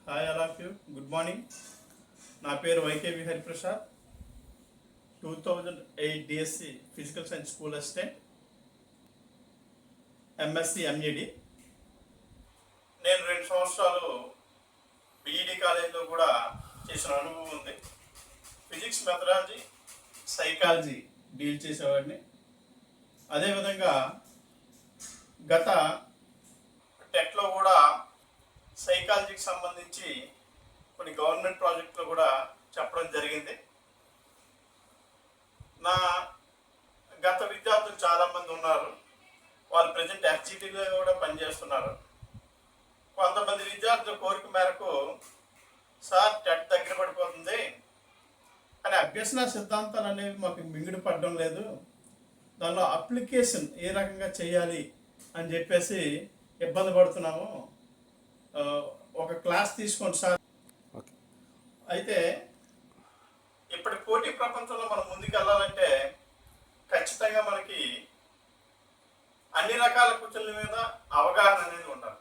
Hi all of you, good morning. నా పేరు YKV Hariprasad. 2008 DSC physical science school assistant, MSc MEd. నేను 2 సంవత్సరాలు BEd కాలేజీలో కూడా చేసిన అనుభవం ఉంది. ఫిజిక్స్, మెథడాలజీ, సైకాలజీ డీల్ చేసేవాడిని. అదేవిధంగా గత టెట్లో కూడా సైకాలజీకి సంబంధించి కొన్ని గవర్నమెంట్ ప్రాజెక్టులు కూడా చెప్పడం జరిగింది. నా గత విద్యార్థులు చాలామంది ఉన్నారు. వాళ్ళు ప్రజెంట్ ఎఫ్జిటీలో కూడా పనిచేస్తున్నారు. కొంతమంది విద్యార్థుల కోరిక మేరకు, సార్ టెట్ దగ్గర పడిపోతుంది కానీ అభ్యసన సిద్ధాంతాలు అనేవి మాకు మింగుడు పడడం లేదు, దానిలో అప్లికేషన్ ఏ రకంగా చేయాలి అని చెప్పేసి ఇబ్బంది పడుతున్నాము, ఒక క్లాస్ తీసుకోండి సార్. అయితే ఇప్పటి పోటీ ప్రపంచంలో మనం ముందుకు వెళ్ళాలంటే ఖచ్చితంగా మనకి అన్ని రకాల క్వశ్చన్ల మీద అవగాహన అనేది ఉండాలి.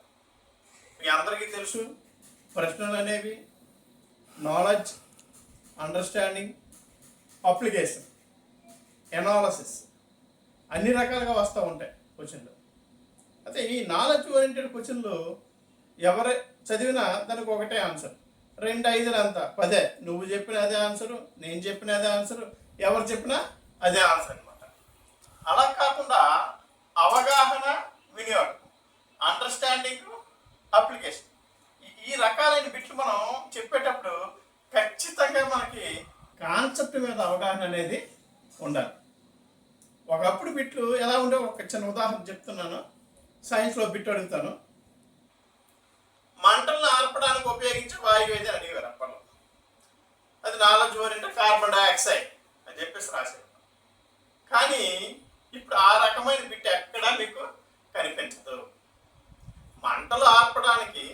మీ అందరికీ తెలుసు, ప్రశ్నలు అనేవి నాలెడ్జ్, అండర్స్టాండింగ్, అప్లికేషన్, ఎనాలసిస్ అన్ని రకాలుగా వస్తూ ఉంటాయి క్వశ్చన్లు. అయితే ఈ నాలెడ్జ్ ఓరియంటెడ్ క్వశ్చన్లు ఎవరు చదివినా దానికి ఒకటే ఆన్సర్, 2, 5 అంతా 10. నువ్వు చెప్పిన అదే ఆన్సరు, నేను చెప్పిన అదే ఆన్సరు, ఎవరు చెప్పినా అదే ఆన్సర్ అనమాట. అలా కాకుండా అవగాహన, వినియోగం, అండర్స్టాండింగ్, అప్లికేషన్, ఈ రకాలైన బిట్లు మనం చెప్పేటప్పుడు ఖచ్చితంగా మనకి కాన్సెప్ట్ మీద అవగాహన అనేది ఉండాలి. ఒకప్పుడు బిట్లు ఎలా ఉండే ఒక చిన్న ఉదాహరణ చెప్తున్నాను. సైన్స్లో బిట్ అడుగుతాను. మంటలను ఆర్పడానికి ఉపయోగించే వాయువు ఏది అని అడిగారు అప్పట్లో. అది నాలెడ్జ్ ఓరియంటెడ్ కార్బన్ డైఆక్సైడ్ అని చెప్పేసి రాశారు. కానీ ఇప్పుడు ఆ రకమైన బిట్ ఎక్కడా మీకు కనిపించదు. మంటలు ఆర్పడానికి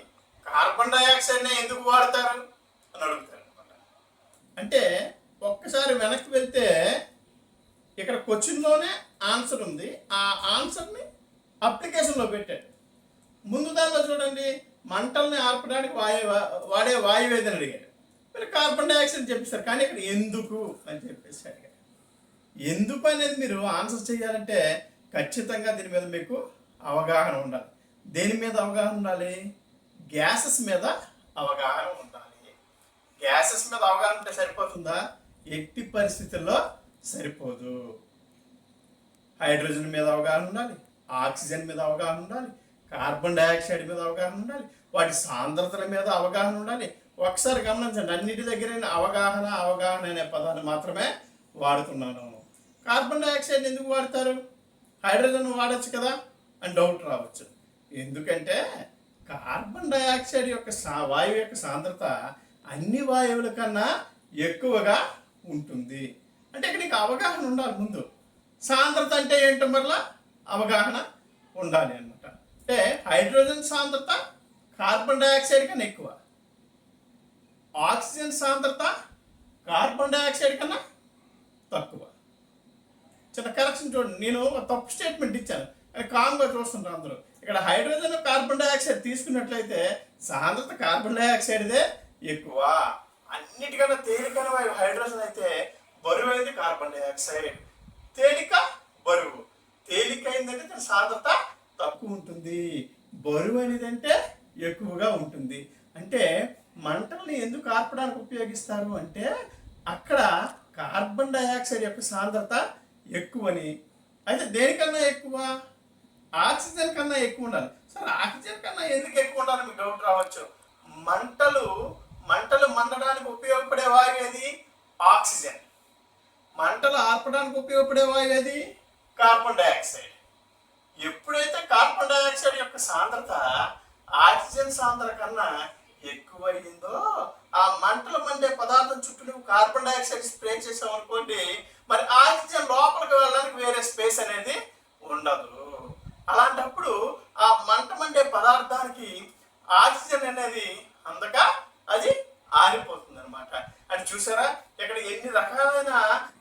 కార్బన్ డైఆక్సైడ్నే ఎందుకు వాడతారు అని అడుగుతారు అనమాట. అంటే ఒక్కసారి వెనక్కి వెళ్తే ఇక్కడ క్వశ్చన్లోనే ఆన్సర్ ఉంది, ఆ ఆన్సర్ని అప్లికేషన్లో పెట్టాడు. ముందు దానిలో చూడండి, మంటల్ని ఆర్పడానికి వాడే వాయువు ఏదని అడిగాడు, మీరు కార్బన్ డైఆక్సైడ్ చెప్పేశారు. కానీ ఇక్కడ ఎందుకు అని చెప్పేసి అడిగాడు. ఎందుకు అనేది మీరు ఆన్సర్ చేయాలంటే ఖచ్చితంగా దీని మీద మీకు అవగాహన ఉండాలి. దేని మీద అవగాహన ఉండాలి? గ్యాసెస్ మీద అవగాహన ఉండాలి. గ్యాసెస్ మీద అవగాహన ఉంటే సరిపోతుందా? ఎట్టి పరిస్థితుల్లో సరిపోదు. హైడ్రోజన్ మీద అవగాహన ఉండాలి, ఆక్సిజన్ మీద అవగాహన ఉండాలి, కార్బన్ డైఆక్సైడ్ మీద అవగాహన ఉండాలి, వాటి సాంద్రతల మీద అవగాహన ఉండాలి. ఒకసారి గమనించండి, అన్నిటి దగ్గర అవగాహన అనే పదాన్ని మాత్రమే వాడుతున్నాను. కార్బన్ డైఆక్సైడ్ ఎందుకు వాడతారు? హైడ్రోజన్ వాడచ్చు కదా అని డౌట్ రావచ్చు. ఎందుకంటే కార్బన్ డైఆక్సైడ్ యొక్క వాయువు యొక్క సాంద్రత అన్ని వాయువుల కన్నా ఎక్కువగా ఉంటుంది. అంటే ఇక్కడ నీకు అవగాహన ఉండాలి. ముందు సాంద్రత అంటే ఏంటో మరలా అవగాహన ఉండాలి అనమాట. అంటే హైడ్రోజన్ సాంద్రత కార్బన్ డైఆక్సైడ్ కన్నా ఎక్కువ, ఆక్సిజన్ సాంద్రత కార్బన్ డైఆక్సైడ్ కన్నా తక్కువ. చిన్న కరెక్షన్ చూడండి, నేను ఒక తప్పు స్టేట్మెంట్ ఇచ్చాను కానీ కామ్గా చూస్తుంటారు అందరూ. ఇక్కడ హైడ్రోజన్ కార్బన్ డైఆక్సైడ్ తీసుకున్నట్లయితే సాంద్రత కార్బన్ డైఆక్సైడ్దే ఎక్కువ. అన్నిటికన్నా తేలికైన వాయువు హైడ్రోజన్ అయితే బరువు అయింది కార్బన్ డైఆక్సైడ్. తేలిక, బరువు. తేలికైందంటే దాని సాంద్రత తక్కువ ఉంటుంది, బరువు అనేది అంటే ఎక్కువగా ఉంటుంది. అంటే మంటల్ని ఎందుకు ఆర్పడానికి ఉపయోగిస్తారు అంటే అక్కడ కార్బన్ డైఆక్సైడ్ యొక్క సాంద్రత ఎక్కువని. అయితే దేనికన్నా ఎక్కువ? ఆక్సిజన్ కన్నా ఎక్కువ ఉండాలి. సరే, ఆక్సిజన్ కన్నా ఎందుకు ఎక్కువ ఉండాలి మీకు డౌట్ రావచ్చు. మంటలు మండడానికి ఉపయోగపడే వాయువు ఏది? ఆక్సిజన్. మంటలు ఆర్పడానికి ఉపయోగపడే వాయువు ఏది? Carbon dioxide. ఎప్పుడైతే కార్బన్ డైఆక్సైడ్ యొక్క సాంద్రత ఆక్సిజన్ సాంద్రత కన్నా ఎక్కువైందో ఆ మంటలు మండే పదార్థం చుట్టూ నువ్వు కార్బన్ డైఆక్సైడ్ స్ప్రే చేసావు అనుకోండి, మరి ఆక్సిజన్ లోపలికి వెళ్ళడానికి వేరే స్పేస్ అనేది ఉండదు. అలాంటప్పుడు ఆ మంట మండే పదార్థానికి ఆక్సిజన్ అనేది అందక అది ఆరిపోతుంది అనమాట. అది చూసారా, ఇక్కడ ఎన్ని రకాలైన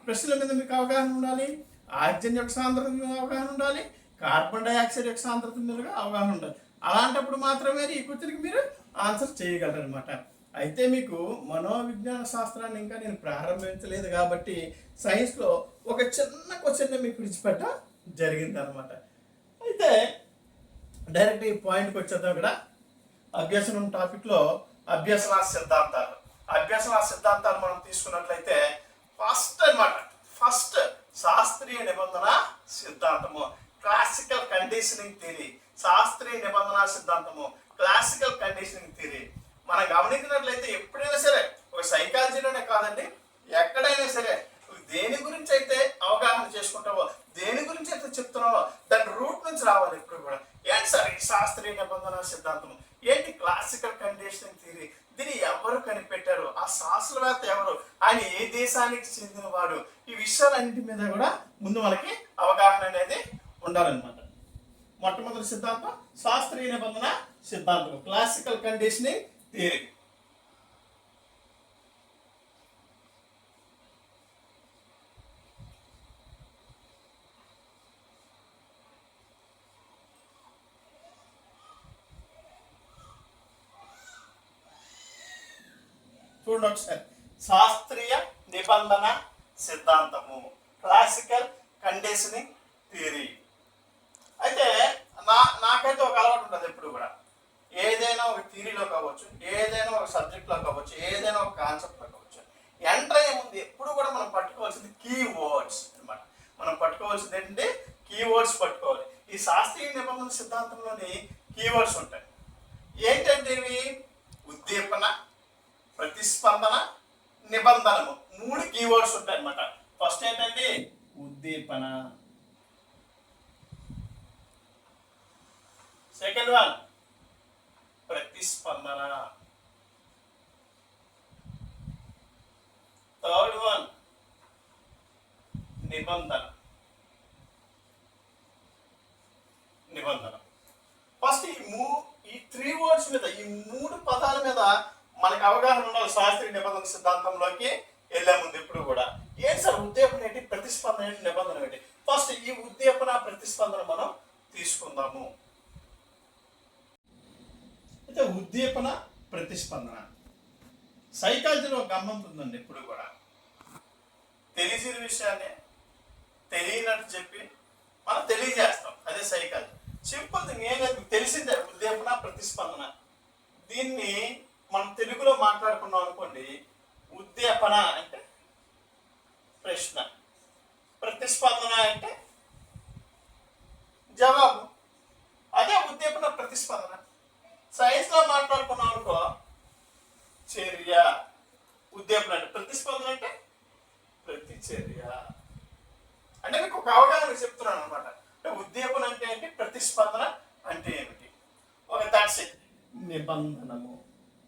ప్రశ్నల మీద మీకు అవగాహన ఉండాలి. ఆక్సిజన్ యొక్క సాంద్రత మీద అవగాహన ఉండాలి, కార్బన్ డైఆక్సైడ్ యొక్క సాంద్రత మీద అవగాహన ఉండాలి. అలాంటప్పుడు మాత్రమే ఈ క్వశ్చన్కి మీరు ఆన్సర్ చేయగలరు అనమాట. అయితే మీకు మనోవిజ్ఞాన శాస్త్రాన్ని ఇంకా నేను ప్రారంభించలేదు కాబట్టి సైన్స్లో ఒక చిన్న క్వశ్చన్ మీకు విడిచిపెట్టడం జరిగిందనమాట. అయితే డైరెక్ట్ ఈ పాయింట్కి వచ్చేద్దాం. ఇక్కడ అభ్యసనం టాపిక్లో అభ్యసన సిద్ధాంతాలు. అభ్యసన సిద్ధాంతాలు మనం తీసుకున్నట్లయితే ఫస్ట్ శాస్త్రీయ నిబంధన సిద్ధాంతము, క్లాసికల్ కండిషనింగ్ థియరీ. శాస్త్రీయ నిబంధన సిద్ధాంతము, క్లాసికల్ కండిషనింగ్ థియరీ. మనం గమనించినట్లయితే ఎప్పుడైనా సరే ఒక సైకాలజీలోనే కాదండి, ఎక్కడైనా సరే దేని గురించి అయితే అవగాహన చేసుకుంటావో, దేని గురించి అయితే చెప్తున్నావో దాని రూట్ నుంచి రావాలి ఎప్పుడు కూడా. ఏంటి సార్ ఈ శాస్త్రీయ నిబంధన సిద్ధాంతం, ఏంటి క్లాసికల్ కండిషనింగ్ థియరీ, దీన్ని ఎవరు కనిపెట్టారు, ఆ శాస్త్రవేత్త ఎవరు, ఆయన ఏ దేశానికి చెందినవాడు, ఈ విషయాలన్నింటి మీద కూడా ముందు మనకి అవగాహన అనేది ఉండాలన్నమాట. మొట్టమొదటి సిద్ధాంతం శాస్త్రీయ నిబంధన సిద్ధాంతం, క్లాసికల్ కండిషనింగ్ థియరీ. చూడండి ఒకసారి, శాస్త్రీయ నిబంధన సిద్ధాంతము, క్లాసికల్ కండిషనింగ్ థియరీ. అయితే నాకైతే ఒక అలవాటు ఉంటుంది ఎప్పుడు కూడా, ఏదైనా ఒక థియరీలో కావచ్చు, ఏదైనా ఒక సబ్జెక్ట్లో కావచ్చు, ఏదైనా ఒక కాన్సెప్ట్లో కావచ్చు, ఎంటర్ అయ్యే ముందు ఎప్పుడు కూడా మనం పట్టుకోవాల్సింది కీవర్డ్స్ అనమాట. మనం పట్టుకోవాల్సింది ఏంటంటే కీవర్డ్స్ పట్టుకోవాలి. ఈ శాస్త్రీయ నిబంధన సిద్ధాంతంలోని కీవర్డ్స్ ఉంటాయి. ఏంటంటే ఇవి ఉద్దీపన, ప్రతిస్పందన, నిబంధనము, 3 కీవర్డ్స్ ఉంటాయి అన్నమాట. ఫస్ట్ ఏంటంటే ఉద్దీపన, సెకండ్ వన్ ప్రతిస్పందన, థర్డ్ వన్ నిబంధన. ఫస్ట్ ఈ 3 వర్డ్స్ మీద, ఈ 3 పదాల మీద మనకు అవగాహన ఉండాలి. శాస్త్రీయ నిబంధన సిద్ధాంతంలోకి వెళ్ళే ముందు ఎప్పుడు కూడా ఏంటి సార్ ఉద్దీపన ఏంటి, ప్రతిస్పందన ఏంటి, నిబంధన ఏంటి. ఫస్ట్ ఈ ఉద్దీపన ప్రతిస్పందన మనం తీసుకుందాము. అయితే ఉద్దీపన ప్రతిస్పందన సైకాలజీలో గమ్మం ఉందండి. ఎప్పుడు కూడా తెలిసిన విషయాన్ని తెలియనట్టు చెప్పి మనం తెలియజేస్తాం, అదే సైకాలజీ. సింపుల్ థింగ్ ఏం లేదు, తెలిసిందే ఉద్దీపన ప్రతిస్పందన. దీన్ని మనం తెలుగులో మాట్లాడుకున్నాం అనుకోండి, ఉద్దీపన అంటే ప్రశ్న, ప్రతిస్పందన అంటే జవాబు, అదే ఉద్దీపన ప్రతిస్పందన. సైన్స్లో మాట్లాడుకున్నాం అనుకో చర్య, ఉద్దీపన అంటే ప్రతిస్పందన అంటే ప్రతిచర్య. అంటే మీకు ఒక అవగాహన చెప్తున్నాను అనమాట. అంటే ఉద్దీపన అంటే ఏంటి, ప్రతిస్పందన అంటే ఏమిటి. ఒక దట్స్ ఇట్. నిబంధనము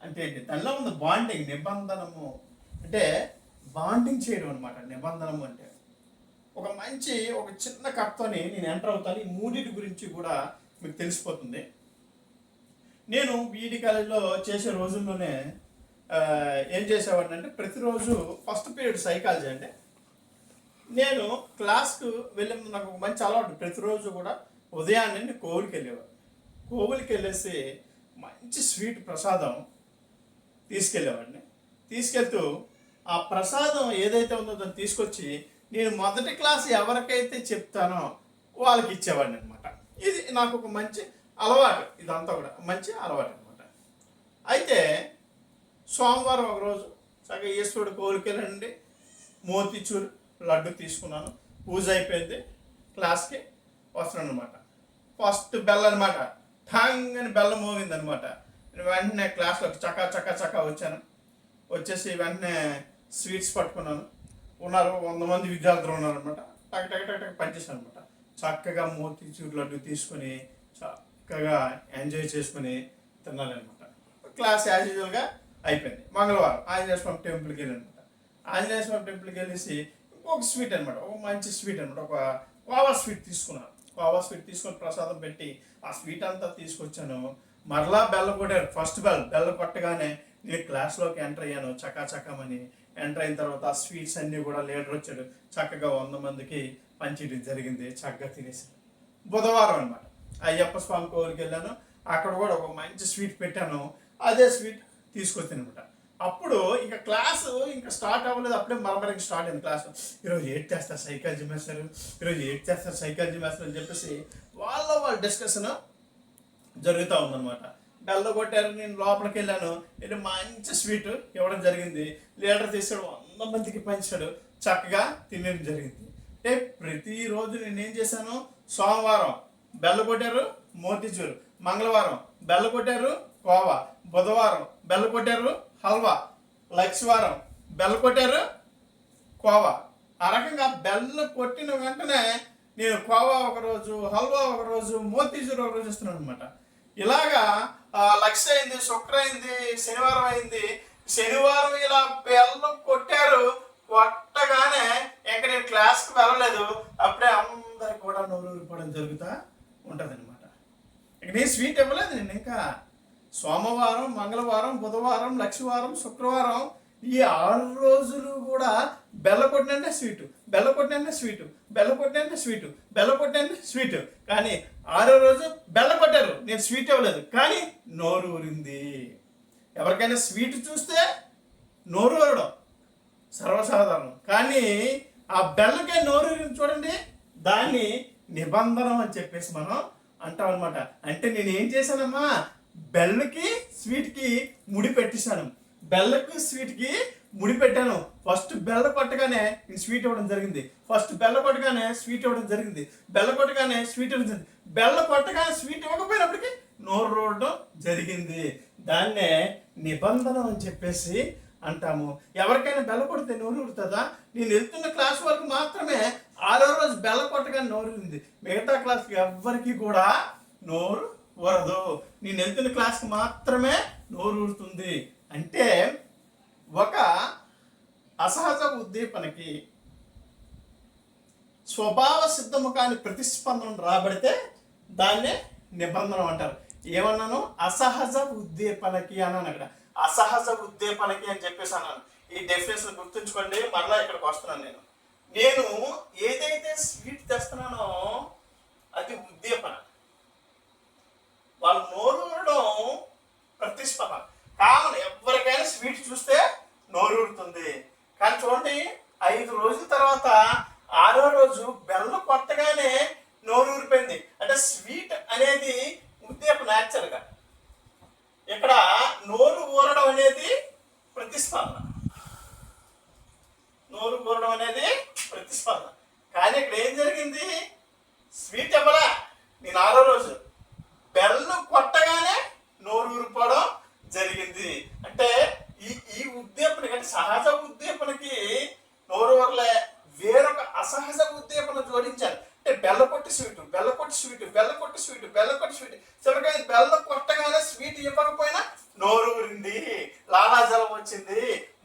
అంటే ఏంటి, దానిలో ఉంది బాండింగ్. నిబంధనము అంటే బాండింగ్ చేయడం అనమాట. నిబంధనము అంటే ఒక చిన్న కప్తోని నేను ఎంటర్ అవుతాను. ఈ 3 గురించి కూడా మీకు తెలిసిపోతుంది. నేను బీఈడి కాలేజ్లో చేసే రోజుల్లోనే ఏం చేసేవాడిని అంటే, ప్రతిరోజు ఫస్ట్ పీరియడ్ సైకాలజీ అంటే నేను క్లాస్కు వెళ్ళే ముందు నాకు ఒక మంచి అలవాటు. ప్రతిరోజు కూడా ఉదయాన్నే నేను కోవిలికి వెళ్ళేవాడు. కోవిలికి వెళ్ళేసి మంచి స్వీట్ ప్రసాదం తీసుకెళ్ళేవాడిని. తీసుకెళ్తూ ఆ ప్రసాదం ఏదైతే ఉందో దాన్ని తీసుకొచ్చి నేను మొదటి క్లాస్ ఎవరికైతే చెప్తానో వాళ్ళకి ఇచ్చేవాడిని అనమాట. ఇది నాకు ఒక మంచి అలవాటు. ఇదంతా కూడా మంచి అలవాటు అనమాట. అయితే సోమవారం ఒకరోజు చక్కగా ఈశ్వరుడు కోరికలండి మోతిచూర్ లడ్డు తీసుకున్నాను. పూజ అయిపోయింది, క్లాస్కి వస్తున్నాను అనమాట. ఫస్ట్ బెల్ అనమాట, ఠాంగ్ అని బెల్ల మోగింది అనమాట. వెంటనే క్లాస్లో చకా చకా చకా వచ్చాను. వచ్చేసి వెంటనే స్వీట్స్ పట్టుకున్నాను. 100 మంది విద్యార్థులు ఉన్నారనమాట. టక్ టక్ టక్ టక్ పనిచేసాను అనమాట. చక్కగా మోతిచూర్ లడ్డు తీసుకొని చక్కగా ఎంజాయ్ చేసుకుని తిన్నాను అనమాట. క్లాస్ యాజ్ యూజువల్గా అయిపోయింది. మంగళవారం ఆంజనేయ స్వామి టెంపుల్కి వెళ్ళాను అనమాట. ఆంజనేయ స్వామి టెంపుల్కి వెళ్ళేసి ఇంకొక స్వీట్ అనమాట, ఒక మంచి స్వీట్ అనమాట, ఒక కోవా స్వీట్ తీసుకున్నాను. కోవా స్వీట్ తీసుకొని ప్రసాదం పెట్టి ఆ స్వీట్ అంతా తీసుకొచ్చాను. మరలా బెల్ల కొట్టారు. ఫస్ట్ బెల్ల కొట్టగానే నేను క్లాస్లోకి ఎంటర్ అయ్యాను. చకా చక్కమని ఎంటర్ అయిన తర్వాత ఆ స్వీట్స్ అన్నీ కూడా లీడర్ వచ్చాడు. చక్కగా 100 మందికి పంచేయడం జరిగింది. చక్కగా తినేసాను. బుధవారం అనమాట, అయ్యప్ప స్వామి కోరిక వెళ్ళాను. అక్కడ కూడా ఒక మంచి స్వీట్ పెట్టాను. అదే స్వీట్ తీసుకొచ్చాను అనమాట. అప్పుడు ఇంకా క్లాసు ఇంకా స్టార్ట్ అవ్వలేదు, అప్పుడే మరమరికి స్టార్ట్ అయింది క్లాసు. ఈరోజు ఏడ్ చేస్తారు సైకాలజీ మాస్టర్, ఈరోజు ఏడ్ చేస్తారు సైకాలజీ మాస్టర్ అని చెప్పేసి వాళ్ళ డిస్కషన్ జరుగుతూ ఉందన్నమాట. బెల్ల కొట్టారు, నేను లోపలికి వెళ్ళాను, ఇది మంచి స్వీట్ ఇవ్వడం జరిగింది. లీడర్ తీసుకొని 100 మందికి పంచాడు, చక్కగా తినడం జరిగింది. అంటే ప్రతిరోజు నేనేం చేశాను, సోమవారం బెల్ల కొట్టారు మోతీచూరు, మంగళవారం బెల్ల కొట్టారు కోవా, బుధవారం బెల్ల కొట్టారు హల్వా, లక్షవారం బెల్ల కొట్టారు కోవా. ఆ రకంగా బెల్ల కొట్టిన వెంటనే నేను కోవా ఒకరోజు, హల్వా ఒకరోజు, మోతీచూరు ఒకరోజు ఇస్తున్నాను అనమాట. ఇలాగా లక్ష అయింది, శుక్ర అయింది, శనివారం అయింది. శనివారం ఇలా బెల్లం కొట్టారు, కొట్టగానే ఇంకా నేను క్లాస్కి వెళ్ళలేదు, అప్పుడే అందరికి కూడా నోరు ఊరిపోవడం జరుగుతూ ఉంటుంది అనమాట. ఇక నేను స్వీట్ ఇవ్వలేదు, నేను ఇంకా సోమవారం, మంగళవారం, బుధవారం, లక్షవారం, శుక్రవారం ఈ 6 రోజులు కూడా బెల్ల కొట్టినంటే స్వీటు, బెల్ల కొట్టినంటే స్వీటు, బెల్ల కొట్టినంటే స్వీటు, బెల్ల కొట్టినంటే స్వీటు. కానీ 6వ రోజు బెల్ల కొట్టారు, నేను స్వీట్ ఇవ్వలేదు, కానీ నోరు ఊరింది. ఎవరికైనా స్వీట్ చూస్తే నోరు ఊరడం సర్వసాధారణం, కానీ ఆ బెల్లకే నోరు ఊరింది చూడండి, దాన్ని నిబంధన అని చెప్పేసి మనం అంటాం అనమాట. అంటే నేను ఏం చేశానమ్మా, బెల్లకి స్వీట్కి ముడి పెట్టేశాను, బెల్లకు స్వీట్కి ముడి పెట్టాను. ఫస్ట్ బెల్ల కొట్టగానే నేను స్వీట్ ఇవ్వడం జరిగింది, ఫస్ట్ బెల్ల కొట్టగానే స్వీట్ ఇవ్వడం జరిగింది, బెల్ల కొట్టగానే స్వీట్ ఇవ్వడం జరిగింది, బెల్ల కొట్టగానే స్వీట్ ఇవ్వకపోయినప్పటికీ నోరు రోడడం జరిగింది. దాన్నే నిబంధన అని చెప్పేసి అంటాము. ఎవరికైనా బెల్ల కొడితే నోరు ఊరుతుందా? నేను వెళ్తున్న క్లాస్ వరకు మాత్రమే 6వ రోజు బెల్ల కొట్టగానే నోరు ఊరింది, మిగతా క్లాస్కి ఎవ్వరికి కూడా నోరు ఊరదు. నేను వెళ్తున్న క్లాస్కి మాత్రమే నోరు ఊరుతుంది. అంటే ఒక అసహజ ఉద్దీపనకి స్వభావ సిద్ధము కాని ప్రతిస్పందన రాబడితే దాన్నే నిబంధన అంటారు. ఏమన్నాను? అసహజ ఉద్దీపనకి అన్నాను. అక్కడ అసహజ ఉద్దీపనకి అని చెప్పేసి అన్నాను. ఈ డెఫినేషన్ గుర్తుంచుకోండి. మరలా ఇక్కడికి వస్తున్నాను. నేను ఏదైతే స్వీట్ తెస్తున్నానో అది ఉద్దీపన, వాళ్ళు నోరు ఊరడం ప్రతిస్పందన. కామన్, ఎవరికైనా స్వీట్ చూస్తే నోరు ఊరుతుంది. కానీ చూడండి, 5 రోజుల తర్వాత 6వ రోజు బెల్ల కొట్టగానే నోరు ఊరిపోయింది. అంటే స్వీట్ అనేది ఉద్దీపన. యాక్చువల్గా ఇక్కడ నోరు ఊరడం అనేది ప్రతిస్పందన, నోరు ఊరడం అనేది ప్రతిస్పందన. కానీ ఇక్కడ ఏం జరిగింది? స్వీట్ ఇవ్వలే నేను 6వ రోజు, బెల్లం కొట్టగానే నోరు ఊరిపోవడం జరిగింది. అంటే ఈ ఉద్దీపన అంటే సహజ ఉద్దీపనకి నోరు ఊరలే, వేరొక అసహజ ఉద్దీపన జోడించాను. అంటే బెల్ల కొట్టి స్వీటు, బెల్ల కొట్టి స్వీటు, బెల్ల కొట్టి స్వీటు, బెల్ల కొట్టి స్వీట్. చివరిగా బెల్ల కొట్టగానే స్వీట్ ఇవ్వకపోయినా నోరు ఊరింది, లాలాజలం వచ్చింది.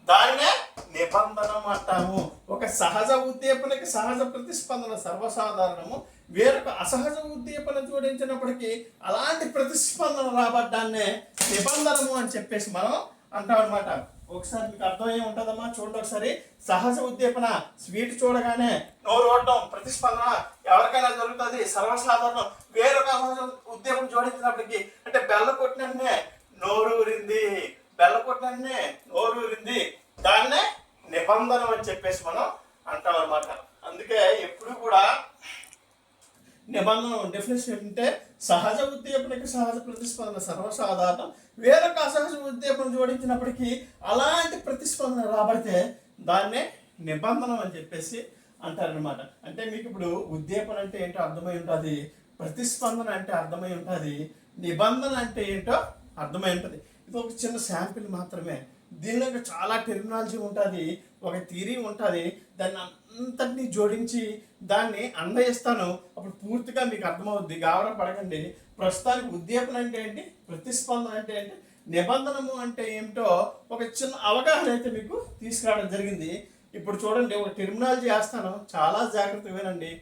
దాన్నే నిబంధన అంటాము. ఒక సహజ ఉద్దీపనకి సహజ ప్రతిస్పందన సర్వసాధారణము, వేరొక అసహజ ఉద్దీపన జోడించినప్పటికీ అలాంటి ప్రతిస్పందన రాబడ్డాన్నే నిబంధనము అని చెప్పేసి మనం అంటాం అనమాట. ఒకసారి మీకు అర్థమయ్యే ఉంటుందమ్మా, చూడండి ఒకసారి. సహజ ఉద్దీపన స్వీట్ చూడగానే నోరు ఊరడం ప్రతిస్పందన ఎవరికైనా జరుగుతుంది, సర్వసాధారణం. వేరొక అసహజ ఉద్దీపన జోడించినప్పటికీ, అంటే బెల్ల కొట్టిననే నోరు ఊరింది, బెల్ల కొట్టిననే నోరు ఊరింది, దాన్నే నిబంధన అని చెప్పేసి మనం అంటాం అనమాట. అందుకే ఎప్పుడు కూడా నిబంధన డెఫినేషన్ ఏంటంటే సహజ ఉద్దీపనకి సహజ ప్రతిస్పందన సర్వసాధారణం, వేరొక అసహజ ఉద్దీపన జోడించినప్పటికీ అలాంటి ప్రతిస్పందన రాబడితే దాన్నే నిబంధన అని చెప్పేసి అంటారనమాట. అంటే మీకు ఇప్పుడు ఉద్దీపన అంటే ఏంటో అర్థమై ఉంటుంది, ప్రతిస్పందన అంటే అర్థమై ఉంటుంది, నిబంధన అంటే ఏంటో అర్థమై ఉంటుంది. ఇది ఒక చిన్న శాంపిల్ మాత్రమే. దీనిలో చాలా టెర్మినాలజీ ఉంటుంది, ఒక థియరీ ఉంటుంది. దాన్ని అంతటినీ జోడించి దాన్ని అన్వయిస్తాను, అప్పుడు పూర్తిగా మీకు అర్థమవుద్ది. గావర పడకండి. ప్రస్తుతానికి ఉద్దీపన అంటే ఏంటి, ప్రతిస్పందన అంటే ఏంటి, నిబంధనము అంటే ఏమిటో ఒక చిన్న అవగాహన అయితే మీకు తీసుకురావడం జరిగింది. ఇప్పుడు చూడండి, ఒక టెర్మినాలజీ వేస్తాను, చాలా జాగ్రత్తగా వినండి,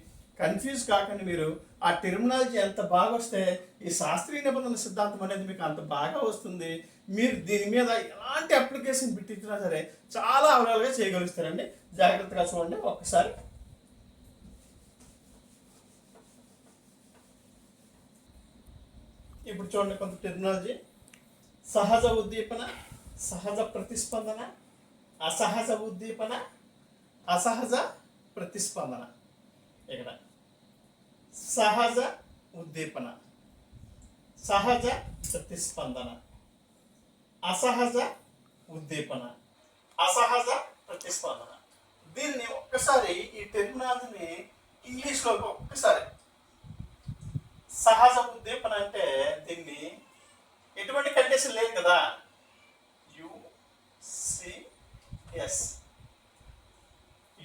కన్ఫ్యూజ్ కాకండి. మీరు ఆ టెర్మినాలజీ ఎంత బాగా వస్తే ఈ శాస్త్రీయ నిబంధన సిద్ధాంతం అనేది మీకు అంత బాగా వస్తుంది. మీరు దీని మీద ఎలాంటి అప్లికేషన్ పెట్టించినా సరే చాలా అవగాహనగా చేయగలుగుతారండి. జాగ్రత్తగా చూడండి ఒక్కసారి. ఇప్పుడు చూడండి కొంత టెర్మినాలజీ. సహజ ఉద్దీపన, సహజ ప్రతిస్పందన, అసహజ ఉద్దీపన, అసహజ ప్రతిస్పందన. ఇక్కడ సహజ ఉద్దీపన, సహజ ప్రతిస్పందన, అసహజ ఉద్దీపన, అసహజ ప్రతిస్పందన. దీన్ని ఒక్కసారి ఈ టెర్మినాలజీని ఇంగ్లీష్లో ఒక్కసారి, సహజ ఉద్దీపన అంటే దీన్ని ఎటువంటి కండిషన్ లేదు కదా, యుసిఎస్,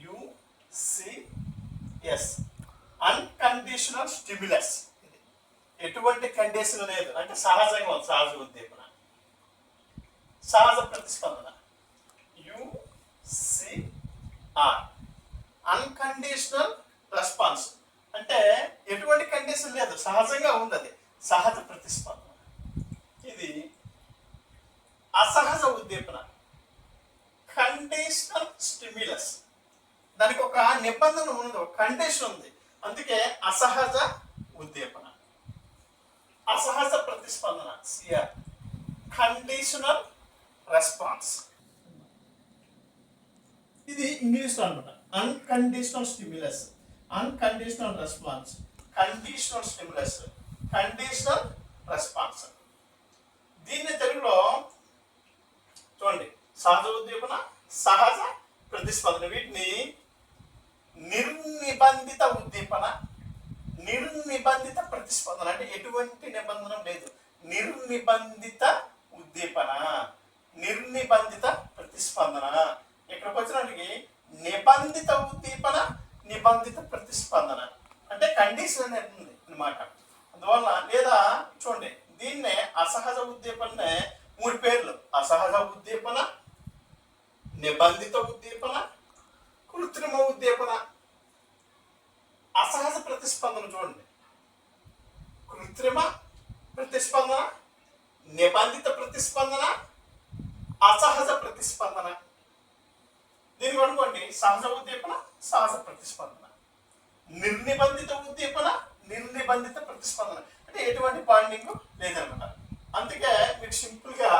యుసిఎస్ అన్కండిషనల్ స్టిమ్యులస్. ఎటువంటి కండిషన్ లేదు అంటే సహజంగా ఉంది. సహజ ఉద్దీపన, సహజ ప్రతిస్పందన యుసిఆర్. అన్కండిషనల్ రెస్పాన్స్ అంటే ఎటువంటి కండిషన్ లేదు, సహజంగా ఉంది, అది సహజ ప్రతిస్పందన. ఇది అసహజ ఉద్దీపన, కండిషనల్ స్టిమ్యులస్. దానికి ఒక నిబంధన ఉంది, ఒక కండిషన్ ఉంది, అందుకే అసహజ ఉద్దీపన. అసహజ ప్రతిస్పందన సిఆర్, కండిషనల్ రెస్పాన్స్. ఇది ఇంగ్లీష్లో అనమాట. Unconditional stimulus, unconditional response, conditional stimulus, conditional response. దీన్ని తెలుగులో చూడండి, సహజ ఉద్దీపన, సహజ ప్రతిస్పందన. వీటిని నిర్నిబంధిత ఉద్దీపన, నిర్నిబంధిత ప్రతిస్పందన. అంటే ఎటువంటి నిబంధన లేదు, నిర్నిబంధిత ఉద్దీపన, నిర్నిబంధిత ప్రతిస్పందన. ఇక్కడికి వచ్చినప్పటికి నిబంధిత ఉద్దీపన, నిబంధిత ప్రతిస్పందన అంటే కండిషన్ అనేది ఉంది అన్నమాట. అందువల్ల లేదా చూడండి, దీన్నే అసహజ ఉద్దీపనే మూడు పేర్లు: అసహజ ఉద్దీపన, నిబంధిత ఉద్దీపన, కృత్రిమ ఉద్దీపన. అసహజ ప్రతిస్పందన చూడండి, కృత్రిమ ప్రతిస్పందన, నిబంధిత ప్రతిస్పందన, అసహజ ప్రతిస్పందన. దీనికి అనుకోండి, సహజ ఉద్దీపన, సహజ ప్రతిస్పందన, నిర్నిబంధిత ఉద్దీపన, నిర్నిబంధిత ప్రతిస్పందన. అంటే ఎటువంటి బాండింగ్ లేదనమాట. అందుకే మీకు సింపుల్గా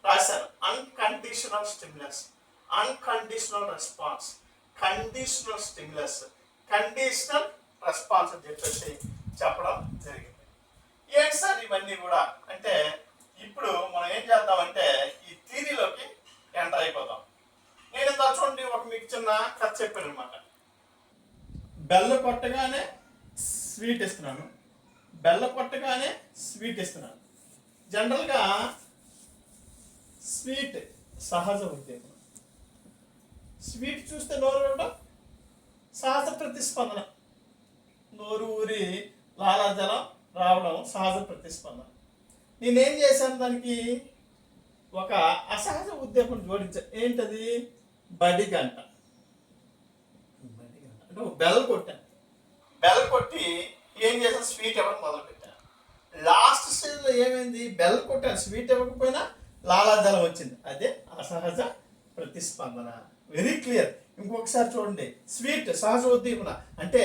రాశారు unconditional stimulus, unconditional response, conditional stimulus, conditional response అని చెప్పేసి చెప్పడం జరిగింది. ఏంటి సార్ ఇవన్నీ కూడా అంటే, ఇప్పుడు మనం ఏం చేద్దామంటే ఈ థియరీలోకి ఎంటర్ అయిపోతాం. నేను ఇంత చూడండి, ఒక మీకు చిన్న కథ చెప్పాను అనమాట. బెల్ల కొట్టగానే స్వీట్ ఇస్తున్నాను, బెల్ల కొట్టగానే స్వీట్ ఇస్తున్నాను. జనరల్గా స్వీట్ సహజ ఉద్దీపన, స్వీట్ చూస్తే నోరు ఊరడం సహజ ప్రతిస్పందన, నోరు ఊరి లాలాజలం రావడం సహజ ప్రతిస్పందన. నేనేం చేశాను, దానికి ఒక అసహజ ఉద్దీపన జోడించాను. ఏంటది? బడిగంట. అంటే బెల్ కొట్టాను, బెల్ కొట్టి ఏం చేశాను, స్వీట్ ఇవ్వడం మొదలుపెట్టాను. లాస్ట్ స్టేజ్లో ఏమైంది, బెల్ కొట్టాను, స్వీట్ ఇవ్వకపోయినా లాలాజలం వచ్చింది. అదే అసహజ ప్రతిస్పందన. Very clear. ఇంకొకసారి చూడండి, స్వీట్ సహజ ఉద్దీపన అంటే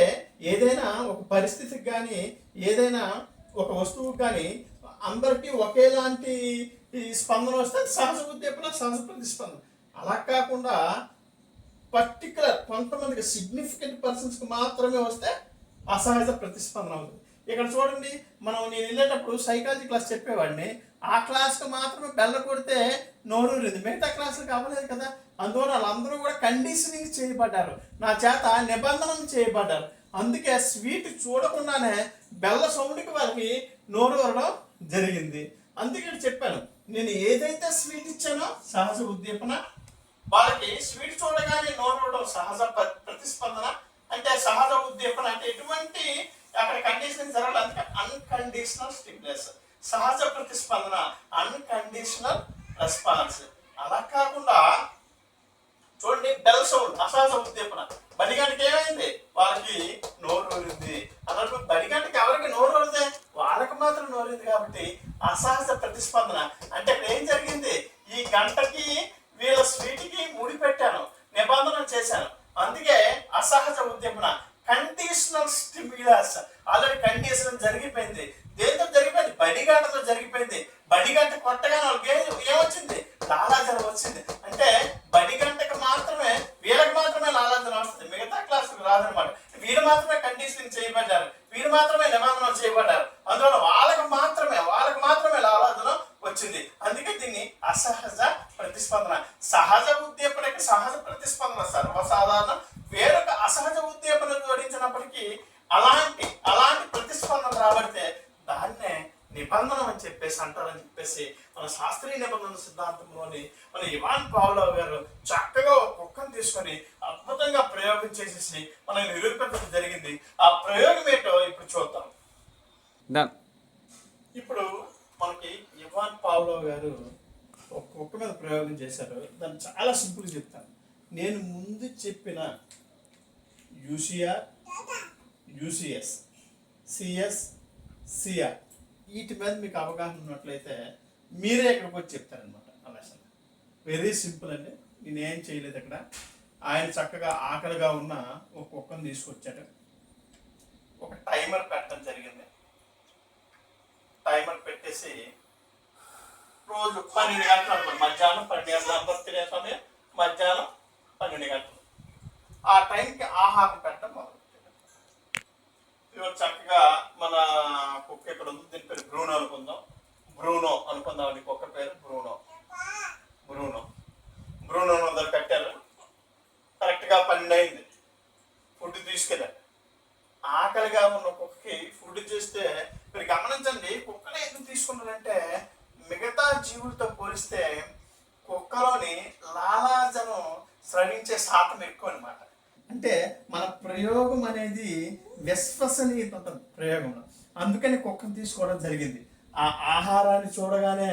ఏదైనా ఒక పరిస్థితికి కానీ, ఏదైనా ఒక వస్తువుకి కానీ అందరికీ ఒకేలాంటి స్పందన వస్తే సహజ ఉద్దీపన, సహజ ప్రతిస్పందన. అలా కాకుండా పర్టికులర్ కొంతమందికి సిగ్నిఫికెంట్ పర్సన్స్కి మాత్రమే వస్తే అసహజ ప్రతిస్పందన అవుతుంది. ఇక్కడ చూడండి, నేను వెళ్ళేటప్పుడు సైకాలజీ క్లాస్ చెప్పేవాడిని. ఆ క్లాస్కి మాత్రమే బెల్ల కొడితే నోరూరింది, మిగతా క్లాసులకు అవ్వలేదు కదా. అందువల్ల వాళ్ళందరూ కూడా కండిషనింగ్ చేయబడ్డారు, నా చేత నిబంధనలు చేయబడ్డారు. అందుకే స్వీట్ చూడకుండానే బెల్ల సౌండ్కి వాళ్ళకి నోరూరడం జరిగింది. అందుకే చెప్పాను, నేను ఏదైతే స్వీట్ ఇచ్చానో సహజ ఉద్దీపన, వాళ్ళకి స్వీట్ చూడగానే నోరూరడం సహజ ప్రతిస్పందన. అంటే సహజ ఉద్దీపన అంటే ఎటువంటి అక్కడ కండిషనింగ్ జరగాలి. అందుకే అన్కండిషనల్ స్టిమ్యులస్, సహజ ప్రతిస్పందన, అన్కండిషనల్ రెస్పాన్స్. అలా కాకుండా చూడండి, బెల్ సౌండ్ అసహజ ఉద్దీపన. బడిగంటకి ఏమైంది, వాళ్ళకి నోరు ఊరింది. అన్నట్టు బడిగంటకి ఎవరికి నోరు ఊరితే వాళ్ళకి మాత్రం నోరింది. కాబట్టి అసహజ ప్రతిస్పందన అంటే ఇక్కడ ఏం జరిగింది, ఈ గంటకి వీళ్ళ స్వీట్కి ముడి పెట్టాను, నిబంధన చేశాను. అందుకే అసహజ ఉద్దీపన. కండిషనల్ స్టిమ్యులస్ ఆల్రెడీ కండిషన్ జరిగిపోయింది. దేంతో జరిగిపోయింది, బడిగంటతో జరిగిపోయింది. బడిగంట కొట్టగానే వచ్చింది. అంటే బడి గంటకు మాత్రమే వీళ్ళకి మాత్రమే లాలాజలం వస్తుంది, మిగతా క్లాసులకు రాదనమాట. వీళ్ళు మాత్రమే కండిషనింగ్ చేయబడ్డారు, వీళ్ళు మాత్రమే నిబంధనలు చేయబడ్డారు, అందువల్ల వాళ్ళకి మాత్రమే లాలాజలం వచ్చింది. అందుకే దీన్ని అసహజ ప్రతిస్పందన. సహజ ఉద్దీపనకి సహజ ప్రతిస్పందన సర్వసాధారణం. వేరొక అసహజ ఉద్దీపన జోడించినప్పటికీ అలాంటి ప్రతిస్పందన రాబడితే దాన్నే నిబంధన అని చెప్పేసి అంటారని చెప్పేసి మన శాస్త్రీయ నిబంధన సిద్ధాంతంలోని మన ఇవాన్ పావ్లోవ్ గారు చక్కగా ఒక కుక్కను తీసుకొని అద్భుతంగా ప్రయోగం చేసేసి మనకు నిరూపించడం జరిగింది. ఆ ప్రయోగం ఏంటో ఇప్పుడు చూద్దాం. ఇప్పుడు మనకి ఇవాన్ పావ్లోవ్ గారు ఒక కుక్క మీద ప్రయోగం చేశారు. దాన్ని చాలా సింపుల్గా చెప్తాను. నేను ముందు చెప్పిన యూసిఆర్, యూసిఎస్, సిఎస్, సిఆర్ వీటి మీద మీకు అవగాహన ఉన్నట్లయితే మీరే ఇక్కడికి వచ్చి చెప్తారనమాట. అలా అసలు వెరీ సింపుల్ అండి. నేనేం చేయలేదు అక్కడ. ఆయన చక్కగా ఆకలిగా ఉన్న ఒక కుక్కను తీసుకొచ్చాడు. ఒక టైమర్ పెట్టడం జరిగింది. టైమర్ పెట్టేసి రోజు 12 గంటలు అనుకోండి, మధ్యాహ్నం 12 గంటల బర్త్డే సమయం మధ్యాహ్నం 12 గంటలు ఆ టైంకి ఆహారం పెట్టడం మొదలుపెట్టాడు. ఇవాళ చక్కగా మన కుక్క ఇక్కడ ఉంది, దీని పేరు బ్రూనో అనుకుందాం. అండి కుక్క పేరు బ్రూనో మొదలు పెట్టారు. కరెక్ట్గా 12 అయింది. ఫుడ్ తీసుకెళ్ళారు. ఆకలిగా ఉన్న కుక్కకి ఫుడ్ చేస్తే మీరు గమనించండి, కుక్కనే ఎందుకు తీసుకున్నారంటే మిగతా జీవులతో పోలిస్తే కుక్కలోని లాలాజలం స్రవించే శాతం ఎక్కువ అనమాట. అంటే మన ప్రయోగం అనేది విశ్వసనీయత ప్రయోగం, అందుకని కుక్కను తీసుకోవడం జరిగింది. ఆ ఆహారాన్ని చూడగానే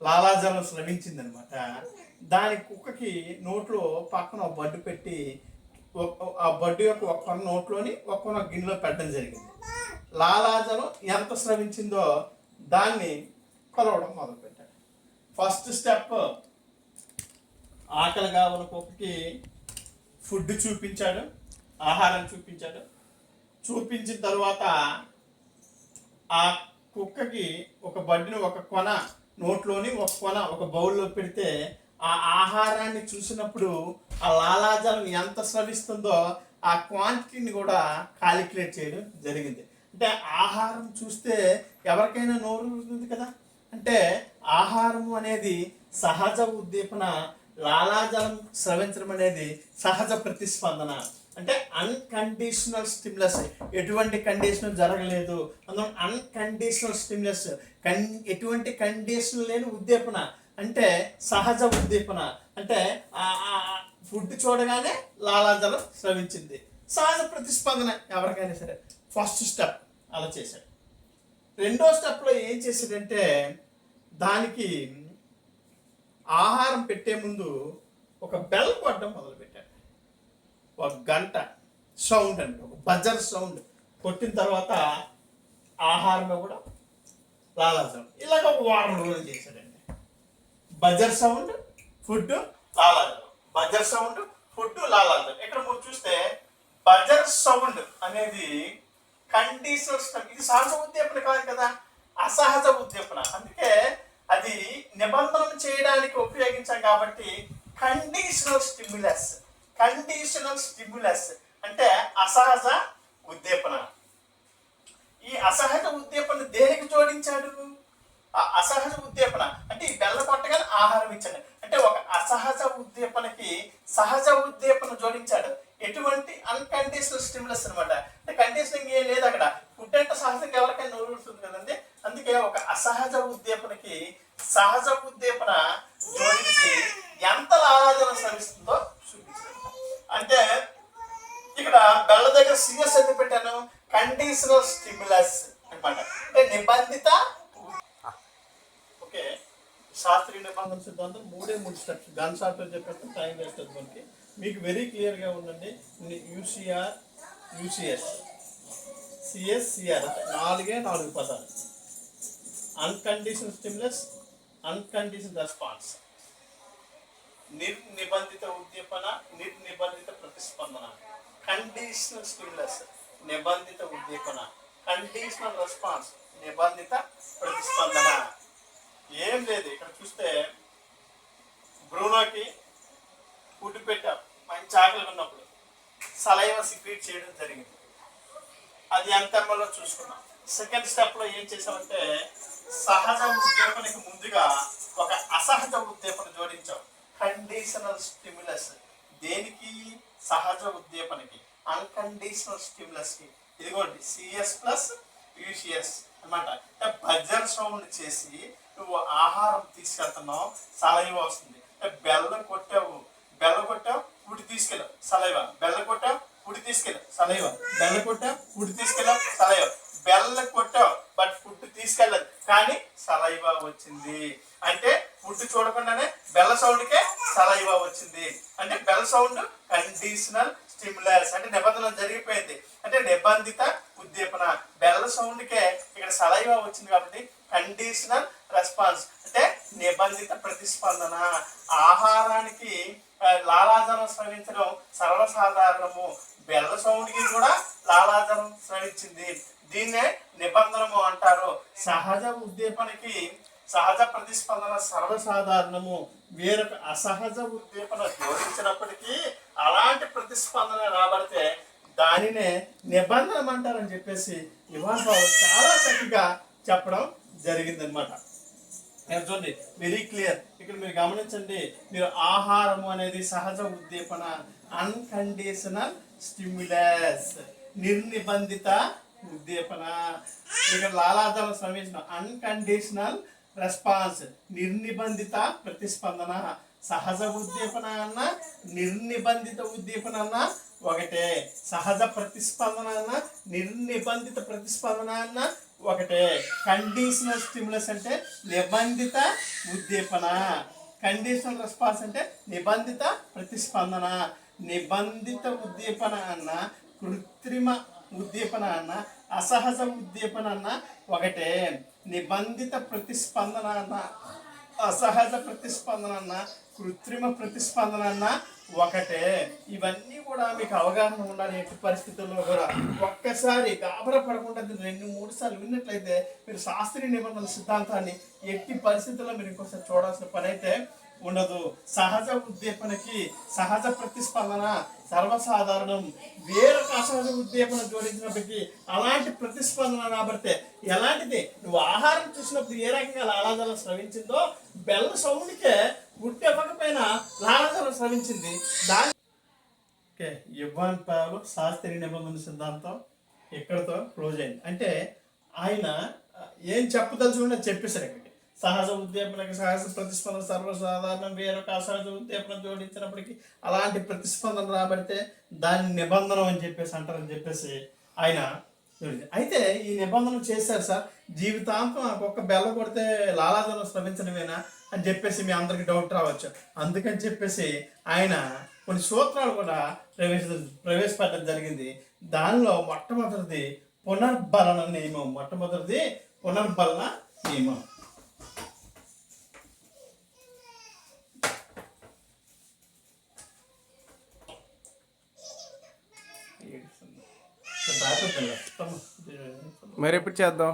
లాలాజలం స్రవించింది అనమాట. దాని కుక్కకి నోట్లో పక్కన ఒక బడ్డు పెట్టి ఆ బడ్డు యొక్క ఒక్క నోట్లోని ఒక్క గిన్నెలో పెట్టడం జరిగింది. లాలాజలం ఎంత స్రవించిందో దాన్ని కొలవడం మొదలుపెట్టాడు. ఫస్ట్ స్టెప్, ఆకలిగా ఉన్న కుక్కకి ఫుడ్ చూపించాడు, ఆహారం చూపించాడు. చూపించిన తర్వాత ఆ కుక్కకి ఒక బడ్డుని ఒక కొన నోట్లోని ఒక కొన ఒక బౌల్లో పెడితే ఆ ఆహారాన్ని చూసినప్పుడు ఆ లాలాజలం ఎంత స్రవిస్తుందో ఆ క్వాంటిటీని కూడా కాలిక్యులేట్ చేయడం జరిగింది. అంటే ఆహారం చూస్తే ఎవరికైనా నోరు ఉంటుంది కదా. అంటే ఆహారం అనేది సహజ ఉద్దీపన, లాలాజలం స్రవించడం అనేది సహజ ప్రతిస్పందన. అంటే అన్కండిషనల్ స్టిమ్యులస్, ఎటువంటి కండిషన్ జరగలేదు, అందులో అన్కండిషనల్ స్టిమ్యులస్, ఎటువంటి కండిషన్ లేని ఉద్దీపన అంటే సహజ ఉద్దీపన. అంటే ఫుడ్ చూడగానే లాలాజలం స్రవించింది, సహజ ప్రతిస్పందన ఎవరికైనా సరే. ఫస్ట్ స్టెప్ అలా చేశాడు. రెండో స్టెప్లో ఏం చేశాడంటే దానికి ఆహారం పెట్టే ముందు ఒక బెల్ కొట్టడం మొదలుపెట్టాడు. ఒక గంట సౌండ్ అంటే ఒక బజర్ సౌండ్ కొట్టిన తర్వాత ఆహారంలో కూడా లాలాజలం. ఇలాగ ఒక వారం రోజులు చేశాడండి. బజర్ సౌండ్, ఫుడ్, లాలాజలం, బజర్ సౌండ్, ఫుడ్, లాలాజలం. ఇక్కడ మీరు చూస్తే బజర్ సౌండ్ అనేది కండిషనల్ స్టెప్. ఇది సహజ ఉద్దీపన కాదు కదా, అసహజ ఉద్దీపన. అందుకే అది నిబంధనలు చేయడానికి ఉపయోగించాం కాబట్టి కండిషనల్ స్టిమ్యులస్ అంటే అసహజ ఉద్దీపన. ఈ అసహజ ఉద్దీపన దేనికి జోడించాడు? ఆ అసహజ ఉద్దీపన అంటే ఈ బెల్ల కొట్టగానే ఆహారం ఇచ్చాడు. అంటే ఒక అసహజ ఉద్దీపనకి సహజ ఉద్దీపన జోడించాడు. ఎటువంటి అన్కండిషనల్ స్టిమ్యులస్ అనమాట. అంటే కండిషనింగ్ ఏం లేదు అక్కడ. ఫుడ్ అంటే సహజంగా ఎవరికైనా నూరుతుంది కదండి. అందుకే ఒక అసహజ ఉద్దీపనకి సహజ ఉద్దీపన జోడించి ఎంత లాలాజలం స్రవిస్తుందో చూపించారు. అంటే ఇక్కడ బెల్ల దగ్గర సిఎస్ ఎందుకు పెట్టాను? కండిషనల్ స్టిమ్యులస్ అనమాట. అంటే నిబంధిత. ఓకే, శాస్త్రీయ నిబంధన సిద్ధాంతం 3 స్టెప్స్. గన్ షాట్లో చెప్పేస్తే టైం వేస్ట్ అవుతుంది మనకి. మీకు వెరీ క్లియర్గా ఉండండి. యూసిఆర్, యూసిఎస్, సిఎస్, సిఆర్ 4 పదాలు. అన్కండిషనల్ స్టిమ్యులస్, అన్కండిషనల్ రెస్పాన్స్, నిర్నిబంధిత ఉద్దీపన, నిర్నిబంధిత ప్రతిస్పందన. కండిషనల్ స్టిమ్యులస్ నిబంధిత ఉద్దీపన, కండిషనల్ రెస్పాన్స్ నిబంధిత ప్రతిస్పందన. ఏం లేదు ఇక్కడ చూస్తే సిక్రీట్ చేయడం జరిగింది. అది ఎంత ఎంఎల్లో చూసుకున్నాం. సెకండ్ స్టెప్ లో ఏం చేసామంటే సహజ ఉద్దీపనకి ముందుగా ఒక అసహజ ఉద్దీపన జోడించాం. Conditional stimulus. దేనికి? సహజ ఉద్దీపనకి. అన్కండిషనల్ స్టిమ్యులస్ కి. ఇదిగోండి సిఎస్ ప్లస్ యూసిఎస్ అనమాట. బజర్ సౌండ్ చేసి నువ్వు ఆహారం తీసుకెళ్తున్నావు, సలైవ వస్తుంది. బెల్లం కొట్టావు, ఫుడ్ తీసుకెళ్ళావు, సలైవ. బెల్లం కొట్టావు, ఫుడ్ తీసుకెళ్ళావు, సలైవ. బెల్లం కొట్టావు, ఫుడ్ తీసుకెళ్ళావు, సలైవ. బెల్లం కొట్టావు బట్ ఫుడ్ తీసుకెళ్ళదు, కానీ సలైవ వచ్చింది. అంటే ఫుడ్ చూడకుండానే బెల్ల సౌండ్కే సలైవ వచ్చింది. అంటే బెల్ల సౌండ్ కండిషనల్ స్టిమ్యులస్, అంటే నిబంధన జరిగిపోయింది. అంటే నిబంధిత ఉద్దీపన. బెల్ల సౌండ్కే ఇక్కడ సలైవ వచ్చింది కాబట్టి కండిషనల్ రెస్పాన్స్, అంటే నిబంధిత ప్రతిస్పందన. ఆహారానికి లాలాజలం స్రవించడం సర్వసాధారణము. బెల్ల సౌండ్కి కూడా లాలాజలం స్రవించింది. దీన్నే నిబంధనము అంటారు. సహజ ఉద్దీపనకి సహజ ప్రతిస్పందన సర్వసాధారణము. వేరొక అసహజ ఉద్దీపన జోడించినప్పటికీ అలాంటి ప్రతిస్పందన రాబడితే దానినే నిబంధనం అంటారని చెప్పేసి ఇవాన్ పవర్ చాలా చక్కగా చెప్పడం జరిగిందనమాట. చూడండి, వెరీ క్లియర్. ఇక్కడ మీరు గమనించండి, మీరు ఆహారము అనేది సహజ ఉద్దీపన, అన్కండిషనల్ స్టిమ్యులస్. నిర్నిబంధిత ఉద్దీపన. ఇక్కడ లాలాజలం స్రవించిన అన్కండిషనల్ రెస్పాన్స్, నిర్నిబంధిత ప్రతిస్పందన. సహజ ఉద్దీపన అన్న నిర్నిబంధిత ఉద్దీపన అన్న ఒకటే. సహజ ప్రతిస్పందన అన్న నిర్నిబంధిత ప్రతిస్పందన అన్న ఒకటే. కండిషనల్ స్టిమ్యులస్ అంటే నిబంధిత ఉద్దీపన, కండిషనల్ రెస్పాన్స్ అంటే నిబంధిత ప్రతిస్పందన. నిబంధిత ఉద్దీపన అన్న కృత్రిమ ఉద్దీపన అన్న అసహజ ఉద్దీపన అన్న ఒకటే. నిబంధిత ప్రతిస్పందన అన్న అసహజ ప్రతిస్పందన అన్న కృత్రిమ ప్రతిస్పందన అన్న ఒకటే. ఇవన్నీ కూడా మీకు అవగాహన ఉండాలి. ఎట్టి పరిస్థితుల్లో కూడా ఒక్కసారి గాబరా పడకుండా 2-3 సార్లు విన్నట్లయితే మీరు శాస్త్రీయ నిబంధనల సిద్ధాంతాన్ని ఎట్టి పరిస్థితుల్లో మీరు ఇంకోసారి చూడాల్సిన పని అయితే ఉండదు. సహజ ఉద్దీపనకి సహజ ప్రతిస్పందన సర్వసాధారణం. వేరొక అసహజ ఉద్దీపన జోడించినప్పటికీ అలాంటి ప్రతిస్పందన రాబడితే ఎలాంటిది? నువ్వు ఆహారం చూసినప్పుడు ఏ రకంగా లాలాజలం స్రవించిందో బెల్ల సౌండ్కే గుడ్డు ఇవ్వకపోయినా లాలాజలం స్రవించింది. దాని ఇవాన్ పవర్ శాస్త్రీయ నిబంధన సిద్ధాంతం ఇక్కడతో క్లోజ్ అయింది. అంటే ఆయన ఏం చెప్పదలుచుకుంటే చెప్పేశారు. ఇక్కడికి సహజ ఉద్దీపనకి సహజ ప్రతిస్పందన సర్వసాధారణం. వేరొక అసహజ ఉద్దీపన జోడించినప్పటికీ అలాంటి ప్రతిస్పందన రాబడితే దాని నిబంధన అని చెప్పేసి అంటారని చెప్పేసి ఆయన. అయితే ఈ నిబంధన చేశారు సార్, జీవితాంతం ఒక్క బెల్ల కొడితే లాలాజలం స్రవించడమేనా అని చెప్పేసి మీ అందరికి డౌట్ రావచ్చు. అందుకని చెప్పేసి ఆయన కొన్ని సూత్రాలు కూడా ప్రవేశపెట్టడం జరిగింది. దానిలో మొట్టమొదటిది పునర్బలన నియమం. మొట్టమొదటిది పునర్బలన నియమం. మరి ఎప్పుడు చేద్దాం?